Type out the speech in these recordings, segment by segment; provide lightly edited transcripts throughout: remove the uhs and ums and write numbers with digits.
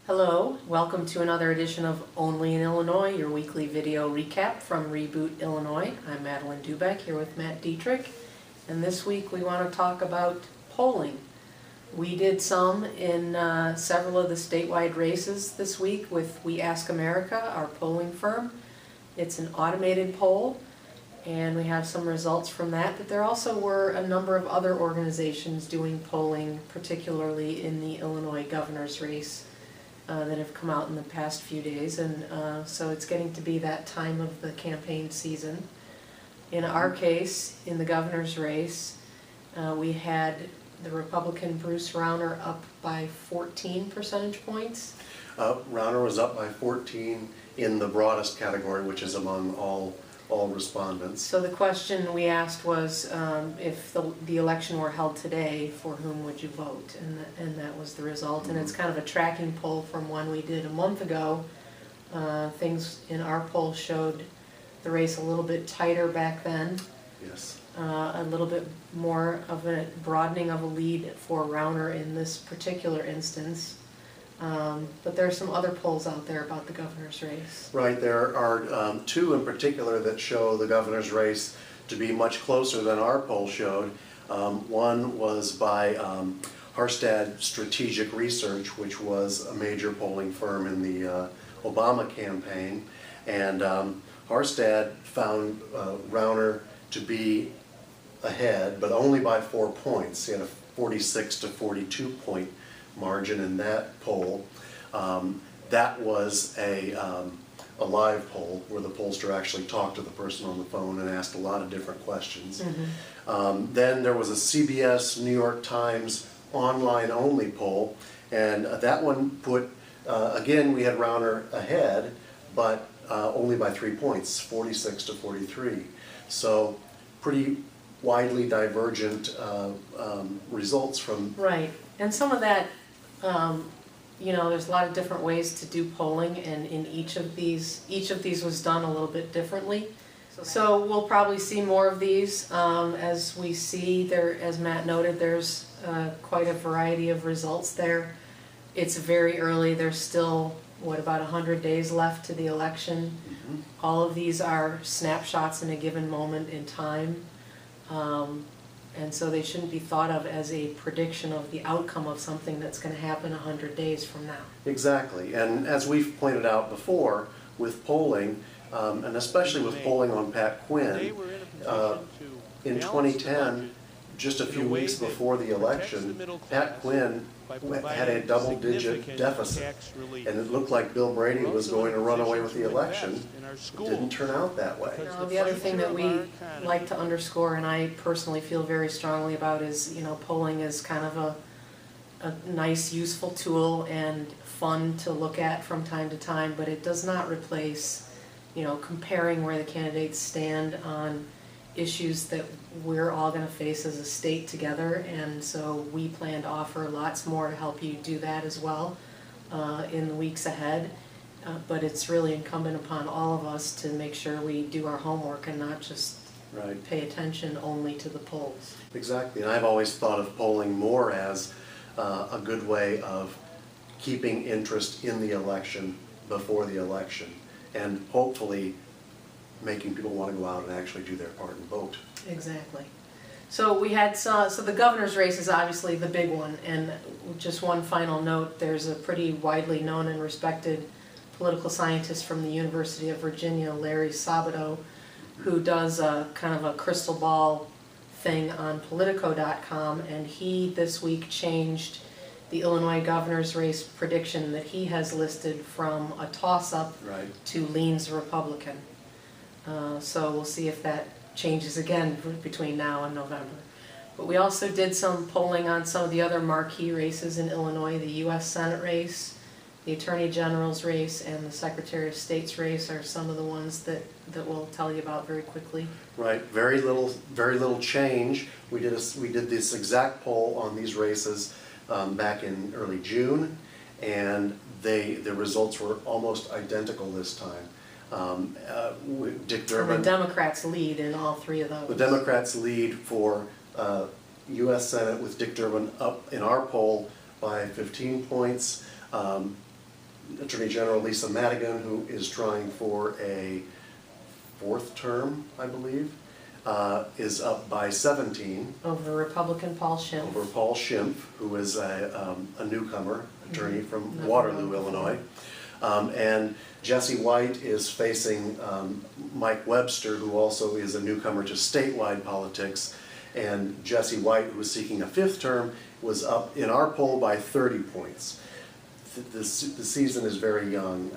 Hello, welcome to another edition of Only in Illinois, your weekly video recap from Reboot Illinois. I'm Madeleine Doubek here with Matt Dietrich, and this week we want to talk about polling. We did some in several of the statewide races this week with We Ask America, our polling firm. It's an automated poll, and we have some results from that, but there also were a number of other organizations doing polling, particularly in the Illinois governor's race. That have come out in the past few days, and so it's getting to be that time of the campaign season. In our case, in the governor's race, we had the Republican Bruce Rauner up by 14 percentage points. Rauner was up by 14 in the broadest category, which is among all respondents. So the question we asked was, if the election were held today, for whom would you vote? And that was the result. And it's kind of a tracking poll from one we did a month ago. Things in our poll showed the race a little bit tighter back then. Yes. A little bit more of a broadening of a lead for Rauner in this particular instance. But there are some other polls out there about the governor's race. Right, there are two in particular that show the governor's race to be much closer than our poll showed. One was by Harstad Strategic Research, which was a major polling firm in the Obama campaign. And Harstad found Rauner to be ahead, but only by 4 points. He had a 46 to 42 point margin in that poll. That was a live poll where the pollster actually talked to the person on the phone and asked a lot of different questions. Mm-hmm. Then there was a CBS New York Times online only poll, and that one put, again, we had Rauner ahead, but only by 3 points, 46 to 43. So pretty widely divergent results from... Right, and some of that, you know, there's a lot of different ways to do polling, and in each of these was done a little bit differently. So we'll probably see more of these as we see there, as Matt noted, there's quite a variety of results there. It's very early, there's still, about 100 days left to the election. Mm-hmm. All of these are snapshots in a given moment in time. And so they shouldn't be thought of as a prediction of the outcome of something that's going to happen 100 days from now. Exactly, and as we've pointed out before, with polling, and especially with polling on Pat Quinn, in 2010, just a few weeks before the election, Pat Quinn had a double-digit deficit, and it looked like Bill Brady was going to run away with the election. It didn't turn out that way. No, the other thing that we like to underscore, and I personally feel very strongly about, is, polling is kind of a nice, useful tool and fun to look at from time to time, but it does not replace, comparing where the candidates stand on issues that we're all going to face as a state together, and so we plan to offer lots more to help you do that as well in the weeks ahead. But it's really incumbent upon all of us to make sure we do our homework and not just pay attention only to the polls. Exactly, and I've always thought of polling more as a good way of keeping interest in the election before the election, and hopefully making people want to go out and actually do their part and vote. Exactly. So we had so the governor's race is obviously the big one, and just one final note, there's a pretty widely known and respected political scientist from the University of Virginia, Larry Sabato, who does a kind of a crystal ball thing on Politico.com, and he this week changed the Illinois governor's race prediction that he has listed from a toss-up to leans Republican. So we'll see if that changes again between now and November. But we also did some polling on some of the other marquee races in Illinois. The U.S. Senate race, the Attorney General's race, and the Secretary of State's race are some of the ones that we'll tell you about very quickly. Right, very little change. We did this exact poll on these races back in early June, and the results were almost identical this time. Dick Durbin. And the Democrats lead in all three of those. The Democrats lead for U.S. Senate with Dick Durbin up in our poll by 15 points. Attorney General Lisa Madigan, who is trying for a 4th term, I believe, is up by 17. Over Republican Paul Schimpf. Over Paul Schimpf, who is a newcomer attorney from Never Waterloo, known. Illinois. And Jesse White is facing Mike Webster, who also is a newcomer to statewide politics. And Jesse White, who was seeking a 5th term, was up in our poll by 30 points. The season is very young.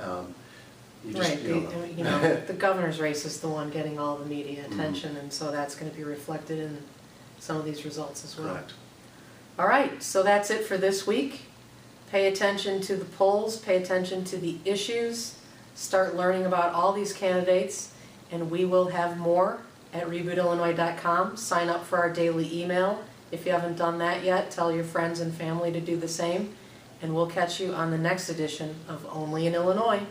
You just, Right, you don't know. the governor's race is the one getting all the media attention, and so that's going to be reflected in some of these results as well. Correct. All right, so that's it for this week. Pay attention to the polls, pay attention to the issues, start learning about all these candidates, and we will have more at rebootillinois.com. Sign up for our daily email. If you haven't done that yet, tell your friends and family to do the same, and we'll catch you on the next edition of Only in Illinois.